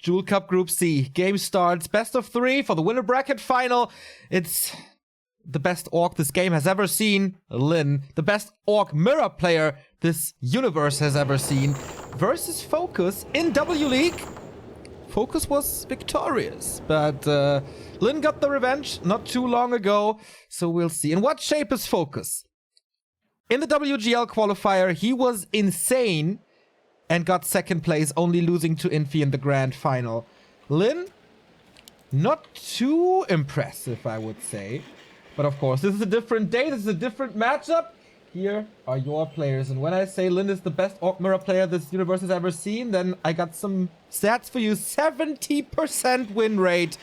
Jule Cup Group C. Game starts. Best of 3 for the winner bracket final. It's the best orc this game has ever seen, Lin. The best orc mirror player this universe has ever seen. Versus FoCuS in W League. FoCuS was victorious, but Lin got the revenge not too long ago. So we'll see. In what shape is FoCuS? In the WGL qualifier, he was insane and got second place, only losing to Infi in the grand final. Lin, not too impressive, I would say. But of course, this is a different day, this is a different matchup. Here are your players. And when I say Lin is the best Orc Mirror player this universe has ever seen, then I got some stats for you. 70% win rate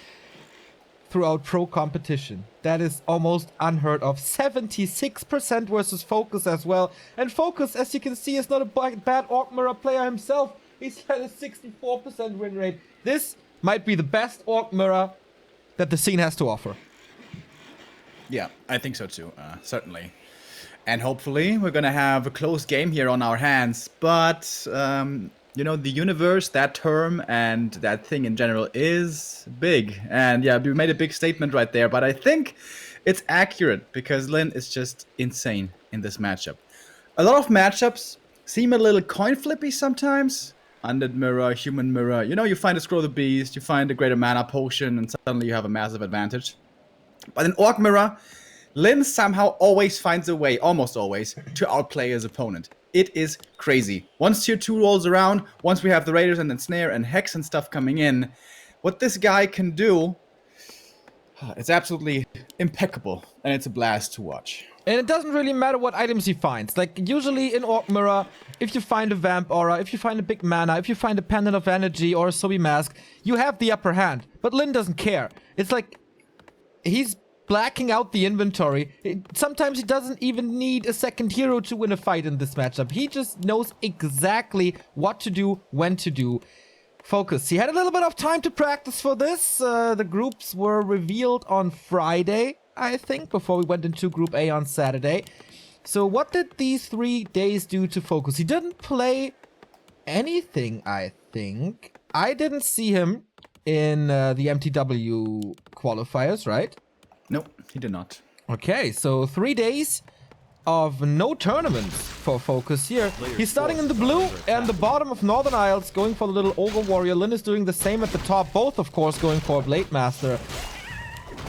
throughout pro competition. That is almost unheard of. 76% versus FoCuS as well. And FoCuS, as you can see, is not a bad Orc Mirror player himself. He's had a 64% win rate. This might be the best Orc Mirror that the scene has to offer. Yeah, I think so too, certainly. And hopefully we're gonna have a close game here on our hands. But, you know, the universe, that term, and that thing in general is big. And yeah, we made a big statement right there, but I think it's accurate because Lin is just insane in this matchup. A lot of matchups seem a little coin flippy sometimes. Undead mirror, human mirror, you know, you find a Scroll of the Beast, you find a greater mana potion, and suddenly you have a massive advantage. But in Orc Mirror, Lin somehow always finds a way, almost always, to outplay his opponent. It is crazy. Once tier 2 rolls around, once we have the Raiders and then Snare and Hex and stuff coming in, what this guy can do, it's absolutely impeccable, and it's a blast to watch. And it doesn't really matter what items he finds. Like, usually in Orc Mirror, if you find a Vamp Aura, if you find a big mana, if you find a Pendant of Energy or a Sobi Mask, you have the upper hand. But Lin doesn't care. It's like, he's blacking out the inventory. Sometimes he doesn't even need a second hero to win a fight in this matchup. He just knows exactly what to do, when to do. FoCuS. He had a little bit of time to practice for this. The groups were revealed on Friday, I think, before we went into Group A on Saturday. So what did these 3 days do to FoCuS? He didn't play anything, I think. I didn't see him in the MTW qualifiers, right? Nope, he did not. Okay, so 3 days of no tournaments for FoCuS here. He's starting in the blue and the bottom of Northern Isles, going for the little Ogre Warrior. Lin is doing the same at the top, both of course going for a Blade Master.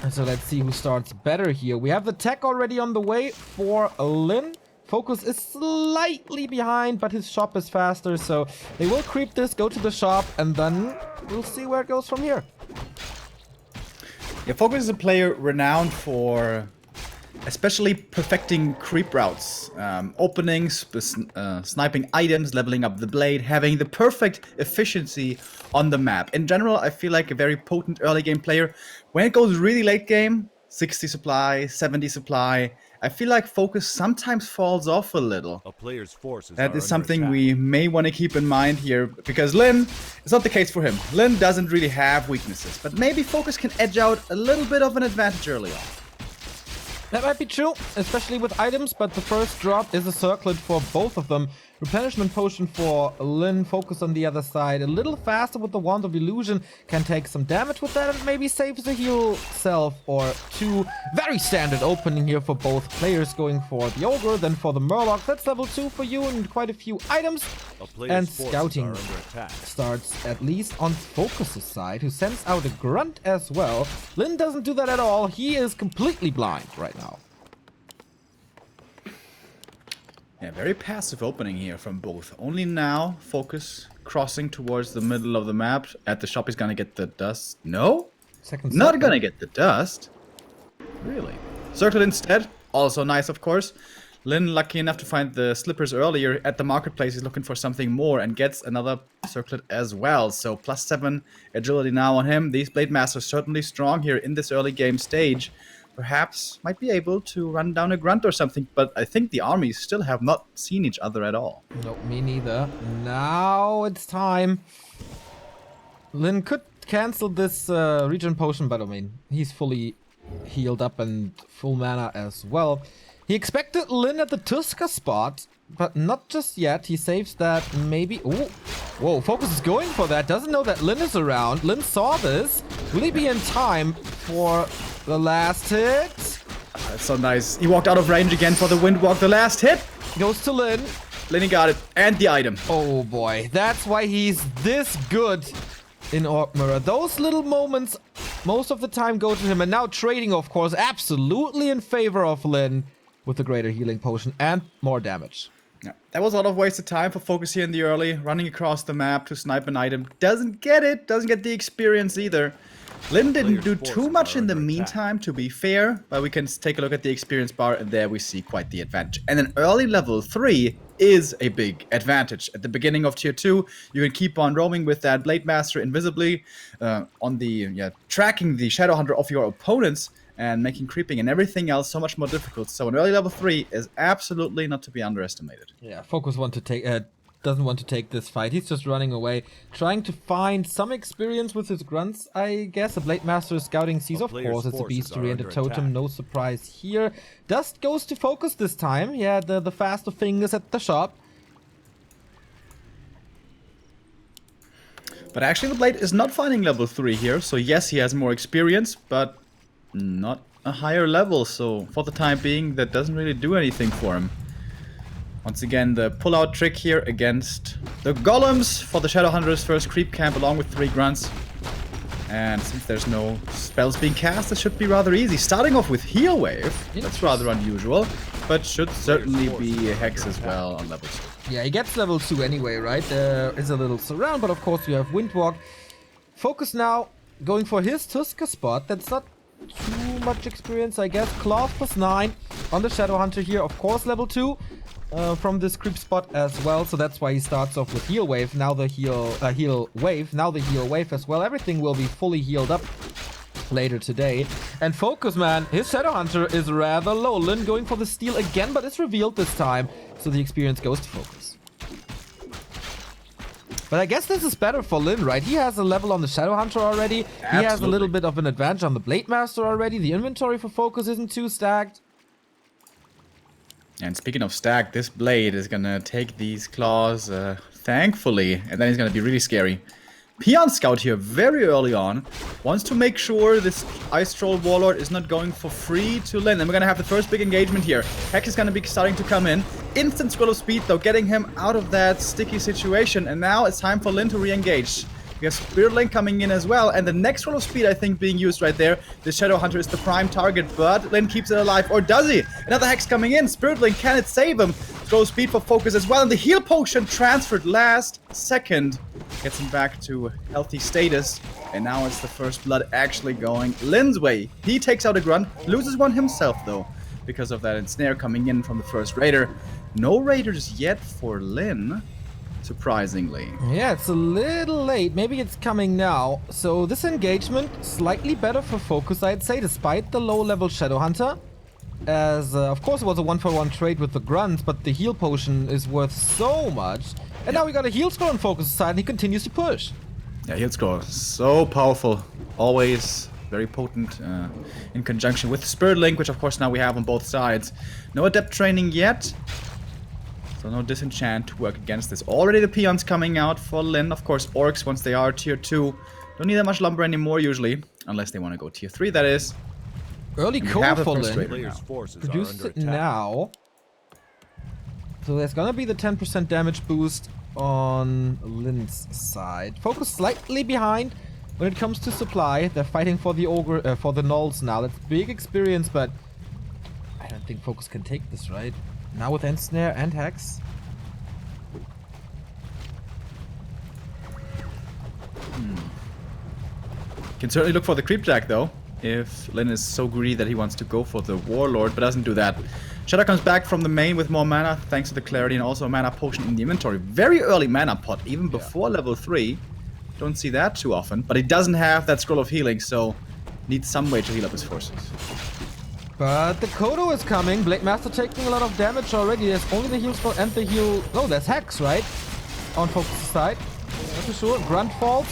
And so let's see who starts better here. We have the tech already on the way for Lin. FoCuS is slightly behind, but his shop is faster, so they will creep this, go to the shop, and then we'll see where it goes from here. Yeah, FoCuS is a player renowned for especially perfecting creep routes, openings, sniping items, leveling up the blade, having the perfect efficiency on the map. In general, I feel like a very potent early game player. When it goes really late game, 60 supply, 70 supply, I feel like FoCuS sometimes falls off a little. A player's forces that is something we may want to keep in mind here, because Lin, it's not the case for him. Lin doesn't really have weaknesses, but maybe FoCuS can edge out a little bit of an advantage early on. That might be true, especially with items, but the first drop is a circlet for both of them. Replenishment potion for Lin, FoCuS on the other side. A little faster with the Wand of Illusion, can take some damage with that and maybe saves a heal self or two. Very standard opening here for both players, going for the Ogre, then for the Murloc. That's level 2 for you and quite a few items. And scouting starts at least on FoCuS' side, who sends out a Grunt as well. Lin doesn't do that at all. He is completely blind right now. Yeah, very passive opening here from both. Only now, FoCuS crossing towards the middle of the map. At the shop, he's gonna get the dust. No? Not gonna get the dust. Really? Circlet instead. Also nice, of course. Lin, lucky enough to find the slippers earlier at the marketplace. He's looking for something more and gets another circlet as well. So +7 agility now on him. These Blade Masters certainly strong here in this early game stage. Perhaps might be able to run down a Grunt or something, but I think the armies still have not seen each other at all. Nope, me neither. Now it's time. Lin could cancel this regen potion, but I mean, he's fully healed up and full mana as well. He expected Lin at the Tuska spot, but not just yet. He saves that maybe. Ooh, Whoa, FoCuS is going for that. Doesn't know that Lin is around. Lin saw this. Will he be in time for the last hit? That's so nice. He walked out of range again for the Windwalk. The last hit Goes to Lin. Lenny got it. And the item. Oh boy, that's why he's this good in Orc Mirror. Those little moments most of the time go to him. And now trading, of course, absolutely in favor of Lin with the greater healing potion and more damage. Yeah, that was a lot of wasted time for FoCuS here in the early. Running across the map to snipe an item. Doesn't get it. Doesn't get the experience either. Lin didn't do too much in the meantime, to be fair. But we can take a look at the experience bar. And there we see quite the advantage. And an early level 3 is a big advantage. At the beginning of tier 2, you can keep on roaming with that Blade Master invisibly on the tracking the Shadow Hunter of your opponents and making creeping and everything else so much more difficult. So an early level 3 is absolutely not to be underestimated. Yeah, FoCuS doesn't want to take this fight. He's just running away, trying to find some experience with his grunts, I guess. A Blade Master is scouting sees, of course, it's a beastery and a totem, no surprise here. Dust goes to FoCuS this time. Yeah, the faster fingers at the shop. But actually the Blade is not finding level 3 here, so yes, he has more experience, but not a higher level, so for the time being, that doesn't really do anything for him. Once again, the pull-out trick here against the Golems for the Shadowhunter's first creep camp along with 3 grunts. And since there's no spells being cast, it should be rather easy. Starting off with Heal Wave, that's rather unusual, but should certainly be a Hex as well on level 2. Yeah, he gets level 2 anyway, right? There is a little surround, but of course you have Windwalk. FoCuS now going for his Tusker spot. That's not too much experience, I guess. Claws +9 on the Shadowhunter here, of course level 2. From this creep spot as well, so that's why he starts off with Heal Wave. Now the Heal Wave as well. Everything will be fully healed up later today. And FoCuS, man, his Shadowhunter is rather low. Lin going for the steal again, but it's revealed this time, so the experience goes to FoCuS. But I guess this is better for Lin, right? He has a level on the Shadowhunter already. Absolutely. He has a little bit of an advantage on the Blade Master already. The inventory for FoCuS isn't too stacked. And speaking of stack, this Blade is gonna take these claws, thankfully, and then he's gonna be really scary. Peon Scout here very early on wants to make sure this Ice Troll Warlord is not going for free to Lin. And we're gonna have the first big engagement here. Hex is gonna be starting to come in. Instant Scroll of Speed though, getting him out of that sticky situation. And now it's time for Lin to re-engage. We have Spirit Link coming in as well, and the next Scroll of Speed, I think, being used right there. The Shadow Hunter is the prime target, but Lin keeps it alive. Or does he? Another Hex coming in. Spirit Link, can it save him? Scroll of Speed for FoCuS as well, and the Heal Potion transferred last second. Gets him back to healthy status, and now it's the first blood actually going Lin's way. He takes out a grunt, loses one himself, though, because of that ensnare coming in from the first Raider. No Raiders yet for Lin. Surprisingly. Yeah, it's a little late. Maybe it's coming now. So this engagement, slightly better for FoCuS, I'd say, despite the low-level Shadowhunter. As, of course, it was a 1-for-1 trade with the grunts, but the heal potion is worth so much. And now we got a heal scroll on FoCuS' side, and he continues to push. Yeah, heal scroll, so powerful. Always very potent in conjunction with Spirit Link, which, of course, now we have on both sides. No Adept training yet. So no Disenchant to work against this. Already the peons coming out for Lin. Of course, Orcs, once they are tier 2, don't need that much lumber anymore usually. Unless they want to go tier 3, that is. Early code for Lin. Produced it now. So there's gonna be the 10% damage boost on Lin's side. FoCuS slightly behind when it comes to supply. They're fighting for the ogre, for the Gnolls now. That's big experience, but I don't think FoCuS can take this, right? Now with Ensnare and Hex. Can certainly look for the creep jack though, if Lin is so greedy that he wants to go for the Warlord, but doesn't do that. Shadow comes back from the main with more mana, thanks to the clarity, and also a mana potion in the inventory. Very early mana pot, even before level 3. Don't see that too often, but he doesn't have that scroll of healing, so needs some way to heal up his forces. But the Kodo is coming. Blade Master taking a lot of damage already. There's only the heal spell and the heal. Oh, there's Hex, right? On FoCuS' side. Not too sure. Grunt falls.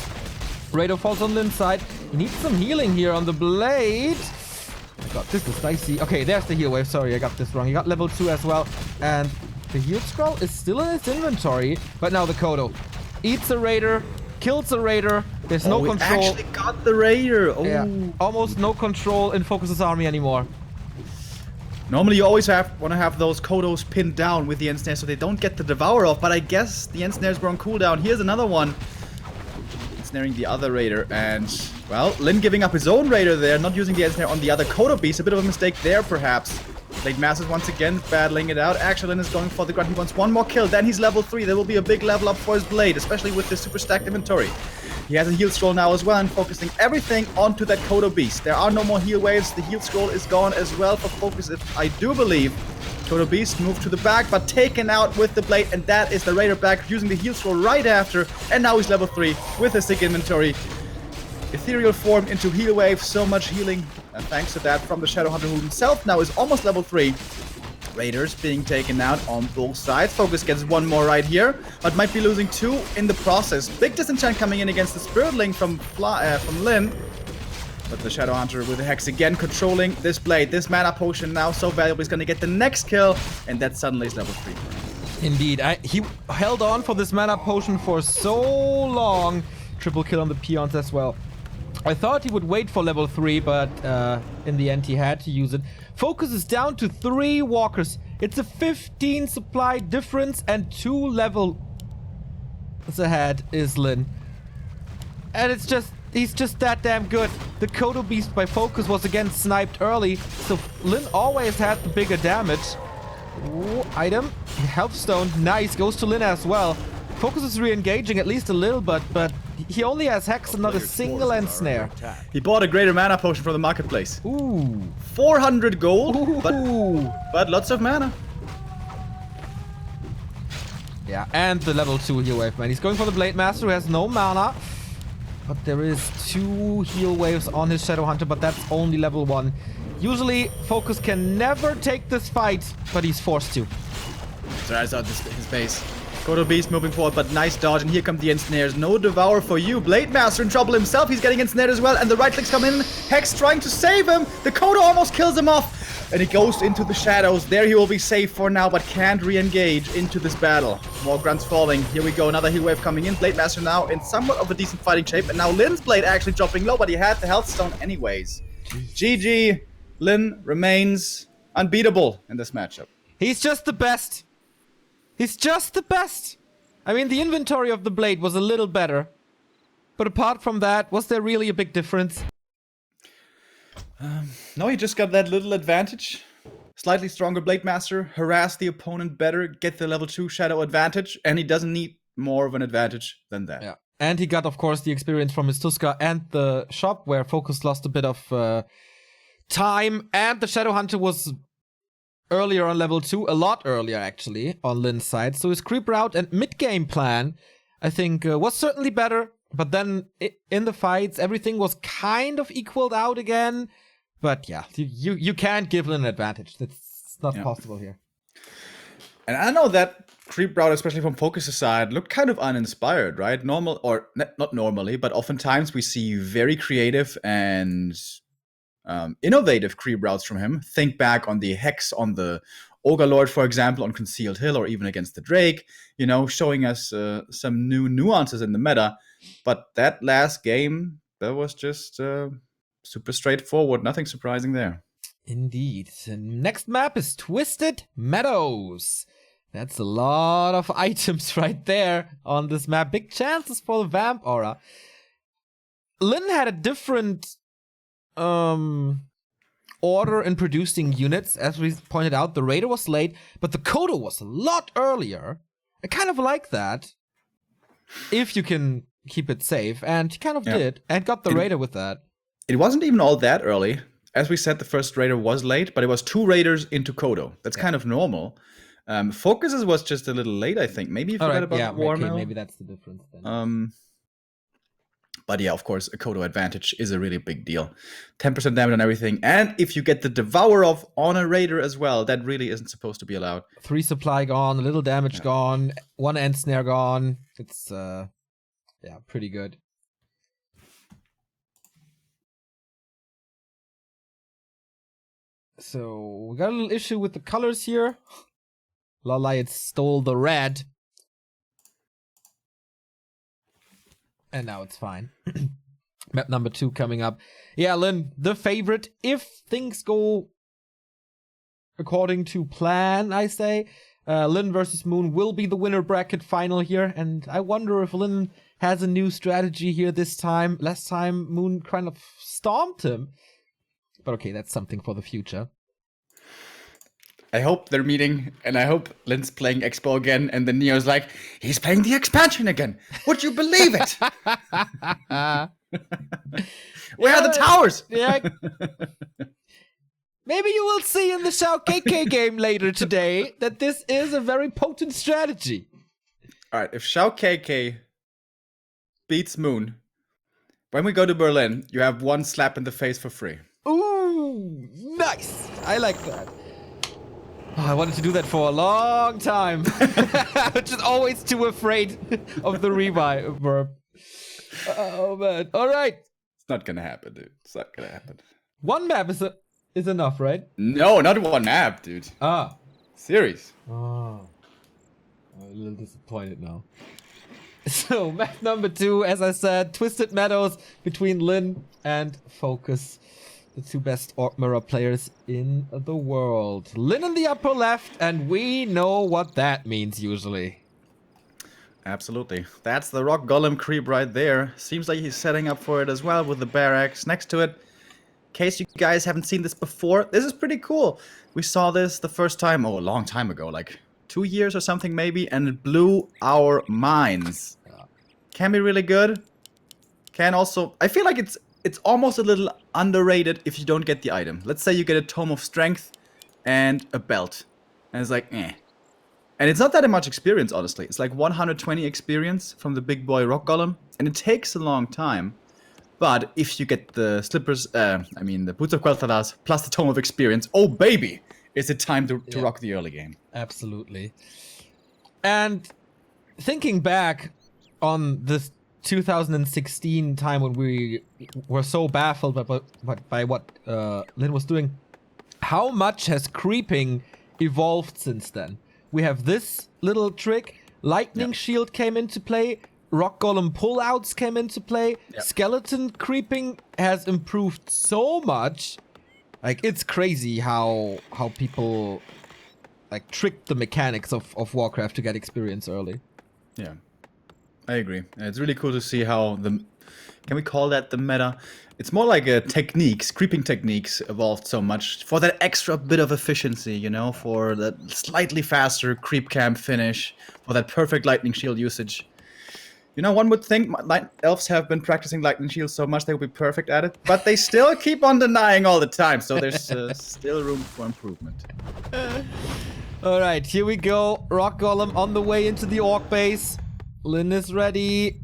Raider falls on Lin's side. He needs some healing here on the Blade. Oh my god, this is dicey. Okay, there's the heal wave. Sorry, I got this wrong. He got level 2 as well. And the heal scroll is still in his inventory. But now the Kodo. eats a raider, kills a raider. There's no we control. actually got the raider. Oh. Yeah, almost no control in FoCuS's army anymore. Normally you always want to have those Kodos pinned down with the Ensnare so they don't get the Devour off, but I guess the Ensnares were on cooldown. Here's another one. Ensnaring the other raider, and, well, Lin giving up his own raider there, not using the Ensnare on the other Kodo beast. A bit of a mistake there, perhaps. Blade Masters once again battling it out. Actually, Lin is going for the grunt. He wants one more kill, then he's level 3. There will be a big level up for his Blade, especially with this super stacked inventory. He has a heal scroll now as well and focusing everything onto that Kodo beast. There are no more heal waves. The heal scroll is gone as well for FoCuS, if I do believe. Kodo beast moved to the back, but taken out with the blade, and that is the raider back using the heal scroll right after. And now he's level 3 with a sick inventory. Ethereal form into heal wave, so much healing, and thanks to that from the Shadowhunter, who himself now is almost level 3. Raiders being taken out on both sides. FoCuS gets one more right here, but might be losing 2 in the process. Big disenchant coming in against the Spiritling from Lin. But the Shadowhunter with the Hex again controlling this blade. This mana potion now so valuable. He's going to get the next kill, and that suddenly is level 3. Indeed. He held on for this mana potion for so long. Triple kill on the peons as well. I thought he would wait for level 3, but in the end he had to use it. FoCuS is down to 3 walkers. It's a 15 supply difference, and 2 levels ahead is Lin. And it's just, he's just that damn good. The Kodo Beast by FoCuS was again sniped early, so Lin always had the bigger damage. Ooh, item, Health Stone, nice, goes to Lin as well. FoCuS is re-engaging at least a little, but he only has Hex and not a single Ensnare. He bought a greater mana potion from the marketplace. Ooh. 400 gold, Ooh. but lots of mana. Yeah, and the level 2 heal wave, man. He's going for the Blade Master, who has no mana. But there is 2 heal waves on his Shadowhunter, but that's only level 1. Usually, FoCuS can never take this fight, but he's forced to. So that's out his base. Kodo Beast moving forward, but nice dodge, and here come the Ensnares. No Devour for you. Blade Master in trouble himself. He's getting ensnared as well, and the right clicks come in. Hex trying to save him. The Kodo almost kills him off, and he goes into the shadows. There he will be safe for now, but can't re-engage into this battle. More grunts falling. Here we go. Another heal wave coming in. Blade Master now in somewhat of a decent fighting shape, and now Lin's blade actually dropping low, but he had the health stone anyways. GG. Lin remains unbeatable in this matchup. He's just the best. He's just the best. I mean, the inventory of the blade was a little better. But apart from that, was there really a big difference? No, he just got that little advantage. Slightly stronger Blade Master, harass the opponent better, get the level 2 shadow advantage, and he doesn't need more of an advantage than that. Yeah. And he got, of course, the experience from his Tuska and the shop, where FoCuS lost a bit of time, and the Shadowhunter was earlier on level 2, a lot earlier actually, on Lin's side. So his creep route and mid-game plan, I think, was certainly better. But then in the fights, everything was kind of equaled out again. But yeah, you can't give Lin an advantage. That's not possible here. And I know that creep route, especially from FoCuS's side, looked kind of uninspired, right? Normal, or not normally, but oftentimes we see very creative and innovative creep routes from him. Think back on the Hex on the Ogre Lord, for example, on Concealed Hill, or even against the Drake, you know, showing us some new nuances in the meta. But that last game, that was just super straightforward. Nothing surprising there. Indeed. The next map is Twisted Meadows. That's a lot of items right there on this map. Big chances for the Vamp Aura. Lin had a different order in producing units. As we pointed out, the Raider was late, but the Kodo was a lot earlier. I kind of like that, if you can keep it safe, and he kind of did, and got the Raider with that. It wasn't even all that early. As we said, the first Raider was late, but it was 2 Raiders into Kodo. That's kind of normal. FoCuS's was just a little late, I think. Maybe you forgot about the War Mill. Maybe that's the difference then. But yeah, of course, a Kodo advantage is a really big deal. 10% damage on everything. And if you get the Devour off on a Raider as well, that really isn't supposed to be allowed. 3 supply gone, a little damage gone, 1 Ensnare gone. It's, pretty good. So, we got a little issue with the colors here. Lala, it stole the red. And now it's fine. Map number 2 coming up. Yeah, Lynn, the favorite. If things go according to plan, I say, Lynn versus Moon will be the winner bracket final here. And I wonder if Lynn has a new strategy here this time. Last time, Moon kind of stomped him. But okay, that's something for the future. I hope they're meeting, and I hope Lynn's playing Expo again, and then Neo's like, he's playing the expansion again. Would you believe it? Where are the towers? Yeah. Maybe you will see in the Shao KK game later today that this is a very potent strategy. All right, if Shao KK beats Moon, when we go to Berlin, you have one slap in the face for free. Ooh, nice. I like that. Oh, I wanted to do that for a long time. I'm just always too afraid of the revive verb. Oh, man. All right. It's not gonna happen, dude. It's not gonna happen. One map is enough, right? No, not one map, dude. Ah. Series. Oh. I'm a little disappointed now. So, map number 2, as I said, Twisted Meadows between Lynn and FoCuS. The 2 best Orc Mirror players in the world. Lynn in the upper left, and we know what that means usually. Absolutely. That's the Rock Golem creep right there. Seems like he's setting up for it as well with the barracks next to it. In case you guys haven't seen this before, this is pretty cool. We saw this the first time, a long time ago, like 2 years or something maybe, and it blew our minds. Can be really good. Can also, I feel like it's almost a little underrated if you don't get the item. Let's say you get a Tome of Strength and a belt. And it's like, eh. And it's not that much experience, honestly. It's like 120 experience from the big boy Rock Golem. And it takes a long time. But if you get the slippers, the Boots of Quel'Thalas plus the Tome of Experience, oh baby, is it time to rock the early game. Absolutely. And thinking back on this 2016 time when we were so baffled by what Lynn was doing, how much has creeping evolved since then? We have this little trick, Lightning Shield came into play, Rock Golem pullouts came into play, Skeleton creeping has improved so much. Like, it's crazy how people like tricked the mechanics of Warcraft to get experience early. Yeah. I agree. It's really cool to see how can we call that the meta? It's more like creeping techniques evolved so much for that extra bit of efficiency, you know, for that slightly faster creep camp finish, for that perfect lightning shield usage. You know, one would think night elves have been practicing lightning shield so much they would be perfect at it, but they still keep on denying all the time, so there's still room for improvement. All right, here we go. Rock Golem on the way into the Orc base. Lynn is ready.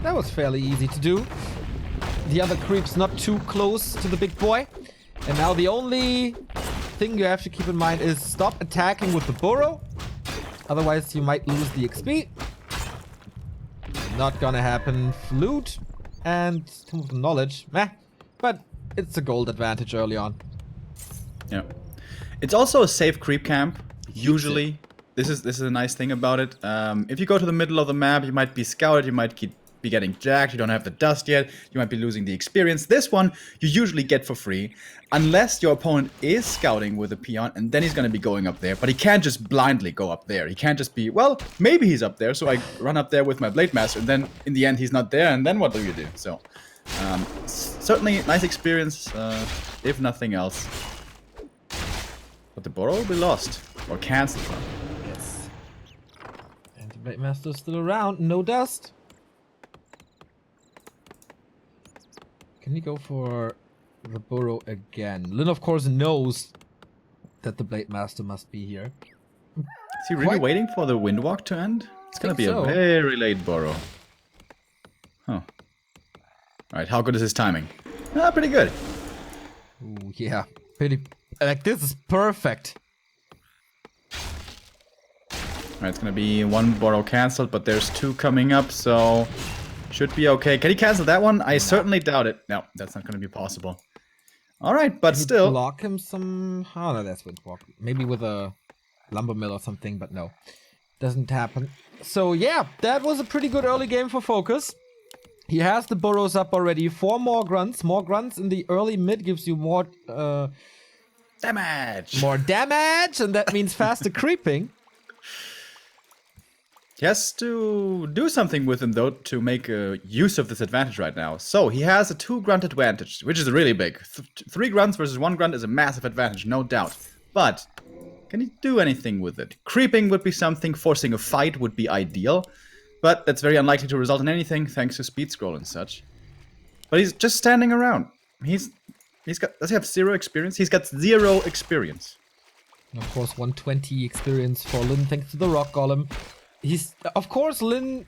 That was fairly easy to do. The other creep's not too close to the big boy. And now the only thing you have to keep in mind is stop attacking with the burrow. Otherwise, you might lose the XP. Not gonna happen. Flute and Tomb of Knowledge. Meh. But it's a gold advantage early on. Yeah. It's also a safe creep camp. Usually. This is a nice thing about it. If you go to the middle of the map, you might be scouted, you might be getting jacked, you don't have the dust yet, you might be losing the experience. This one, you usually get for free, unless your opponent is scouting with a peon, and then he's going to be going up there. But he can't just blindly go up there. He can't just be, well, maybe he's up there, so I run up there with my Blade Master, and then in the end he's not there, and then what do you do? So, certainly nice experience, if nothing else. But the burrow will be lost, or cancelled. Blade Master's still around, no dust. Can he go for the burrow again? Lynn, of course, knows that the Blade Master must be here. Is he really waiting for the Windwalk to end? It's gonna be a very late burrow. Huh. Alright, how good is his timing? Ah, pretty good. Ooh, yeah. Pretty. Like, this is perfect. Alright, it's gonna be one burrow cancelled, but there's 2 coming up, so should be okay. Can he cancel that one? I certainly doubt it. No, that's not gonna be possible. Alright, but still. Block him somehow? No, that's with block. Maybe with a lumber mill or something, but no. doesn't happen. So yeah, that was a pretty good early game for FoCuS. He has the burrows up already. 4 more grunts. More grunts in the early mid gives you more damage. More damage, and that means faster creeping. He has to do something with him, though, to make use of this advantage right now. So he has a 2 grunt advantage, which is really big. 3 grunts versus 1 grunt is a massive advantage, no doubt. But can he do anything with it? Creeping would be something, forcing a fight would be ideal. But that's very unlikely to result in anything, thanks to speed scroll and such. But he's just standing around. Does he have 0 experience? He's got 0 experience. Of course, 120 experience for Lin thanks to the rock golem. Of course, Lin,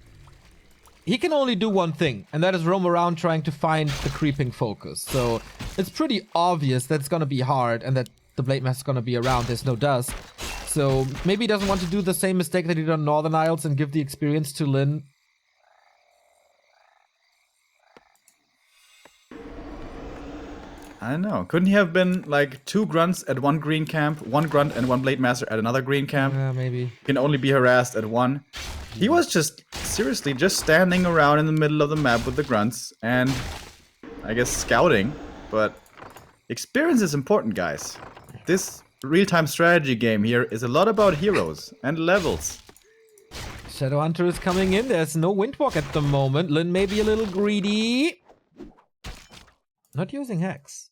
he can only do one thing, and that is roam around trying to find the creeping FoCuS. So it's pretty obvious that it's gonna be hard and that the Blade Master is gonna be around. There's no dust. So maybe he doesn't want to do the same mistake that he did on Northern Isles and give the experience to Lin. I don't know. Couldn't he have been like 2 grunts at 1 green camp, 1 grunt and 1 blade master at another green camp? Yeah, maybe. He can only be harassed at 1. He was just, seriously, just standing around in the middle of the map with the grunts and, I guess, scouting. But experience is important, guys. This real-time strategy game here is a lot about heroes and levels. Shadowhunter is coming in. There's no Windwalk at the moment. Lin may be a little greedy. Not using Hex.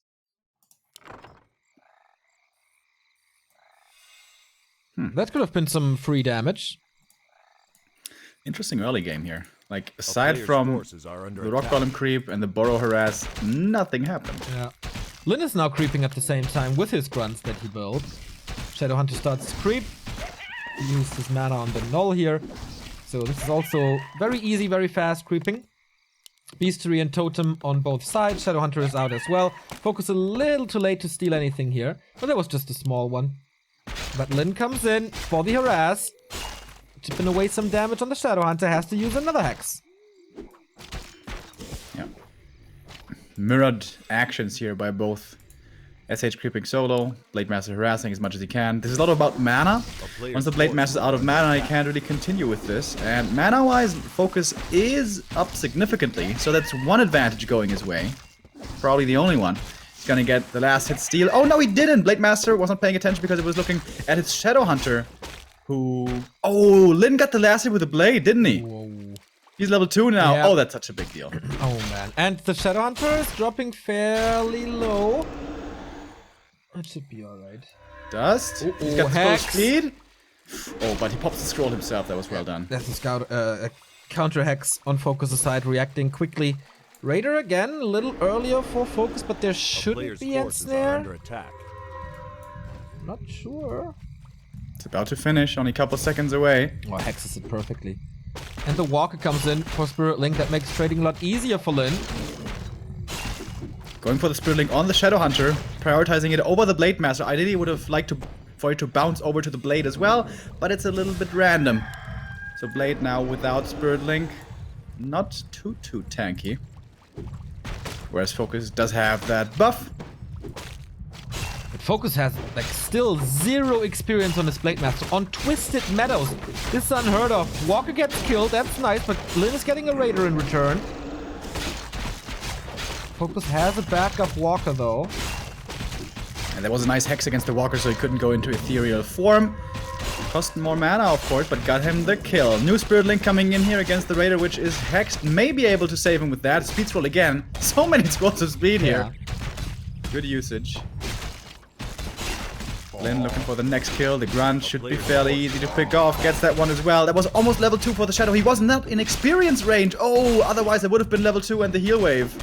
That could have been some free damage. Interesting early game here. Like, aside from the rock golem creep and the burrow harass, nothing happened. Yeah. Lin is now creeping at the same time with his grunts that he built. Shadowhunter starts to creep. He used his mana on the null here. So this is also very easy, very fast creeping. Beastery and Totem on both sides. Shadowhunter is out as well. FoCuS a little too late to steal anything here. But that was just a small one. But Lin comes in for the harass. Chipping away some damage on the Shadowhunter. Has to use another Hex. Yeah. Mirrored actions here by both SH creeping solo, Blade Master harassing as much as he can. This is a lot about mana. Once the Blade Master's out of mana, he can't really continue with this. And mana-wise, FoCuS is up significantly, so that's one advantage going his way. Probably the only one. He's gonna get the last hit steal. Oh no, he didn't! Blade Master wasn't paying attention because he was looking at his Shadowhunter, who... Oh, Lin got the last hit with a blade, didn't he? Whoa. He's level 2 now. Yeah. Oh, that's such a big deal. Oh man. And the Shadowhunter is dropping fairly low. That should be alright. Dust. He's got the full speed. Oh, but he pops the scroll himself. That was well done. That's a counter Hex on FoCuS side, reacting quickly. Raider again, a little earlier for FoCuS, but there shouldn't be Ensnare. Not sure. It's about to finish, only a couple seconds away. Oh, hexes it perfectly. And the Walker comes in for Spirit Link. That makes trading a lot easier for Lin. Going for the Spirit Link on the Shadowhunter, prioritizing it over the Blade Master. Ideally would have liked for it to bounce over to the Blade as well, but it's a little bit random. So Blade now without Spirit Link, not too tanky. Whereas FoCuS does have that buff. But FoCuS has like still 0 experience on his Blade Master on Twisted Meadows. This is unheard of. Walker gets killed, that's nice, but Lin is getting a Raider in return. FoCuS has a backup Walker though. And there was a nice Hex against the Walker, so he couldn't go into ethereal form. Cost more mana, of course, but got him the kill. New Spirit Link coming in here against the Raider, which is hexed. May be able to save him with that. Speed scroll again. So many scrolls of speed here. Good usage. Lin looking for the next kill. The grunt should be fairly easy to pick off. Gets that one as well. That was almost level 2 for the Shadow. He was not in experience range. Oh, otherwise it would have been level 2 and the heal wave.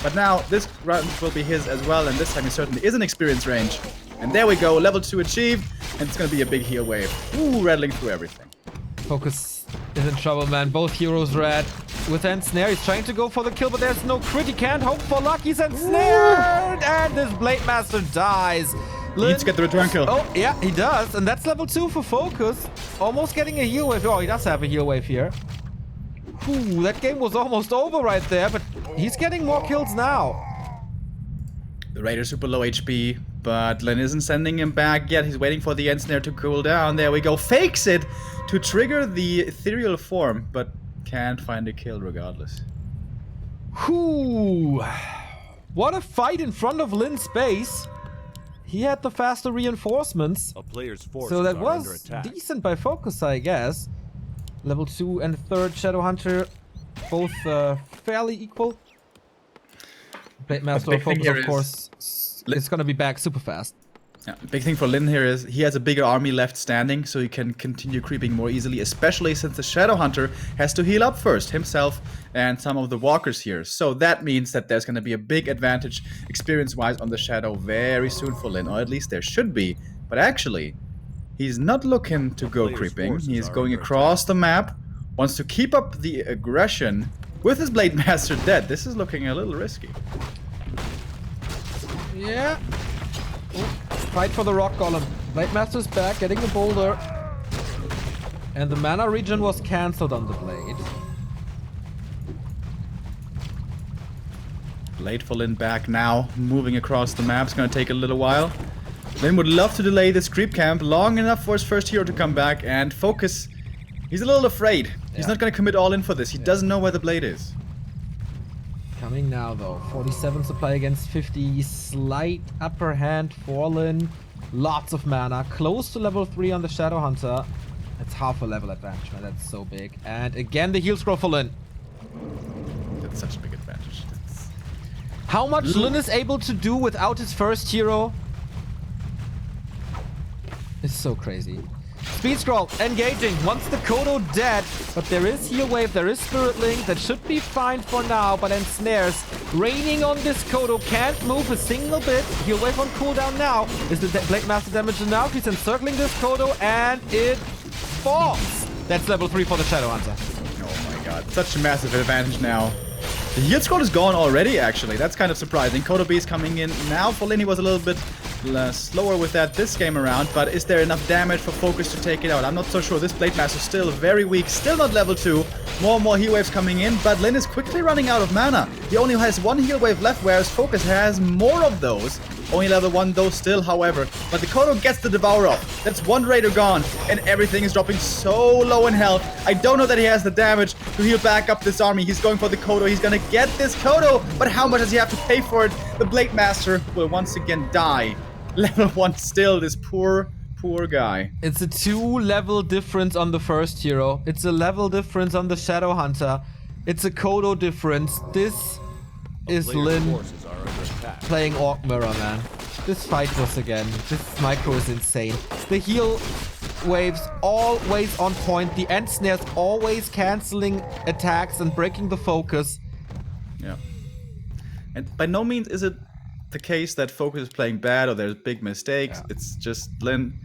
But now this grunt will be his as well, and this time he certainly is in experience range. And there we go, level 2 achieved, and it's gonna be a big heal wave. Ooh, rattling through everything. FoCuS is in trouble, man. Both heroes red. With Ensnare, he's trying to go for the kill, but there's no crit. He can't hope for luck. He's ensnared, and this Blade Master dies. He needs to get the return kill. Oh, yeah, he does. And that's level 2 for FoCuS. Almost getting a heal wave. Oh, he does have a heal wave here. Whew, that game was almost over right there, but he's getting more kills now. The Raider super low HP. But Lin isn't sending him back yet. He's waiting for the end snare to cool down. There we go. Fakes it to trigger the ethereal form, but can't find a kill regardless. Whew. What a fight in front of Lin's base. He had the faster reinforcements. A player's So that was decent by FoCuS, I guess. Level 2 and 3rd Shadowhunter, both fairly equal. Blade Master of FoCuS, of course, is gonna be back super fast. Yeah, big thing for Lin here is he has a bigger army left standing, so he can continue creeping more easily, especially since the Shadowhunter has to heal up first, himself and some of the walkers here. So that means that there's going to be a big advantage experience-wise on the Shadow very soon for Lin, or at least there should be. But actually, he's not looking to go creeping. He's going across the map, wants to keep up the aggression with his Blade Master dead. This is looking a little risky. Yeah. Fight for the rock golem. Blade Master's back, getting the boulder. And the mana regen was cancelled on the blade. Blade for Lin back now, moving across the map. It's gonna take a little while. Lin would love to delay this creep camp long enough for his first hero to come back, and FoCuS, he's a little afraid. He's not gonna commit all in for this. He doesn't know where the blade is. Coming now though, 47 supply against 50, slight upper hand for Lin. Lots of mana, close to level 3 on the Shadowhunter. That's half a level advantage, man, that's so big. And again the heal scroll for Lin. That's such a big advantage. How much Lin is able to do without his first hero is so crazy. Speed scroll, engaging, wants the Kodo dead, but there is heal wave, there is Spirit Link, that should be fine for now, but then snares raining on this Kodo, can't move a single bit. Heal wave on cooldown now. Is the Blade Master damage enough? He's encircling this Kodo and it falls. That's level 3 for the Shadowhunter. Oh my god, such a massive advantage now. The heal scroll is gone already, actually. That's kind of surprising. Kodo Beast coming in now. For Lin, he was a little bit slower with that this game around, but is there enough damage for FoCuS to take it out? I'm not so sure. This Blade Master is still very weak, still not level 2. More and more heal waves coming in, but Lin is quickly running out of mana. He only has 1 heal wave left, whereas FoCuS has more of those. Only level 1 though still, however. But the Kodo gets the Devour off. That's 1 Raider gone, and everything is dropping so low in health. I don't know that he has the damage to heal back up this army. He's going for the Kodo. He's gonna get this Kodo, but how much does he have to pay for it? The Blade Master will once again die. Level 1 still, this poor guy. It's a 2 level difference on the first hero. It's a level difference on the Shadowhunter. It's a Kodo difference. This is Lin playing Orc Mirror, man. This fight was again. This micro is insane. The heal waves always on point. The end snares always cancelling attacks and breaking the focus. Yeah. And by no means is it the case that FoCuS is playing bad or there's big mistakes. Yeah. It's just Lin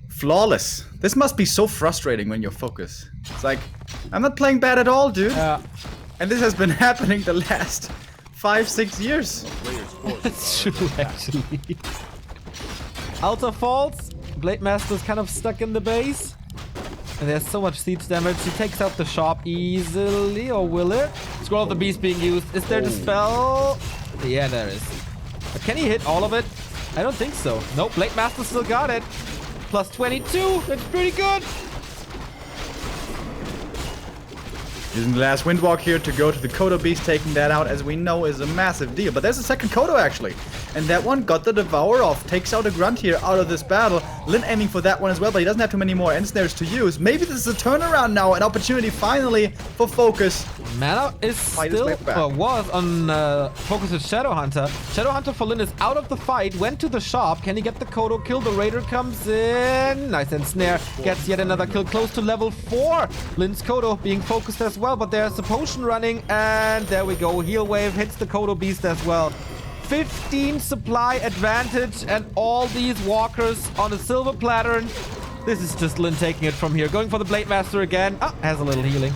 flawless. This must be so frustrating when you're FoCuS. It's like, I'm not playing bad at all, dude. And this has been happening the last 5-6 years. That's true, actually. Altar falls. Blade Master's kind of stuck in the base. And there's so much siege damage. He takes out the shop easily, or will it? Scroll of the Beast being used. Is there the spell? Yeah, there is. But can he hit all of it? I don't think so. Nope, Blade Master still got it. Plus 22. That's pretty good. Using the last Windwalk here to go to the Kodo Beast, taking that out, as we know, is a massive deal. But there's a second Kodo, actually. And that one got the Devour off. Takes out a Grunt here out of this battle. Lin aiming for that one as well, but he doesn't have too many more end snares to use. Maybe this is a turnaround now, an opportunity finally for FoCuS. Mana is still, was on FoCuS' Shadowhunter. Shadowhunter for Lin is out of the fight, went to the shop. Can he get the Kodo kill? The Raider comes in. Nice and snare. Gets yet another kill close to level 4. Lin's Kodo being focused as well, but there's a potion running, and there we go. Heal wave hits the Kodo Beast as well. 15 supply advantage, and all these walkers on a silver platter. This is just Lin taking it from here. Going for the Blade Master again. Ah, has a little healing.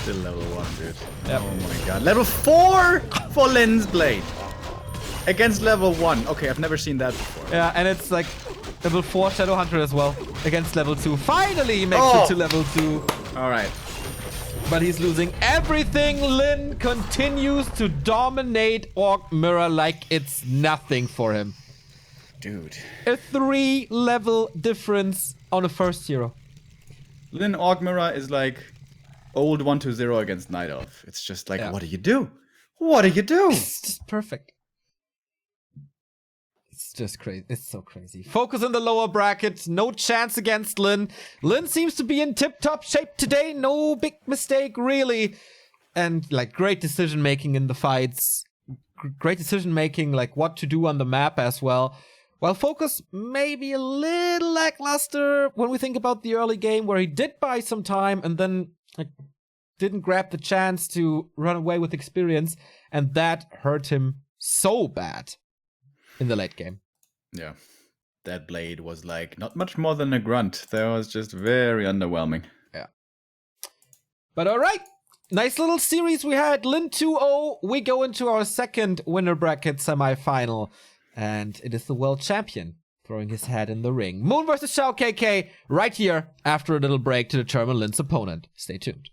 Still level 1, dude. Yep. Oh my god. Level 4 for Lin's Blade. Against level 1. Okay, I've never seen that before. Yeah, and it's like level 4 Shadowhunter as well. Against level 2. Finally he makes it to level 2. Alright. But he's losing everything. Lin continues to dominate Orc Mirror like it's nothing for him. Dude. A 3-level difference on a first hero. Lin Orc Mirror is like old 1-0 against Night Elf. It's just like, what do you do? What do you do? It's just perfect. It's just crazy. It's so crazy. FoCuS in the lower bracket. No chance against Lin. Lin seems to be in tip-top shape today. No big mistake, really. And, like, great decision-making in the fights. Great decision-making, like, what to do on the map as well. While FoCuS may be a little lackluster when we think about the early game, where he did buy some time and then didn't grab the chance to run away with experience, and that hurt him so bad in the late game. Yeah, that blade was like not much more than a grunt. That was just very underwhelming. Yeah. But all right. Nice little series we had. Lin 2-0. We go into our second winner bracket semifinal. And it is the world champion throwing his head in the ring. Moon versus Shao KK right here after a little break to determine Lin's opponent. Stay tuned.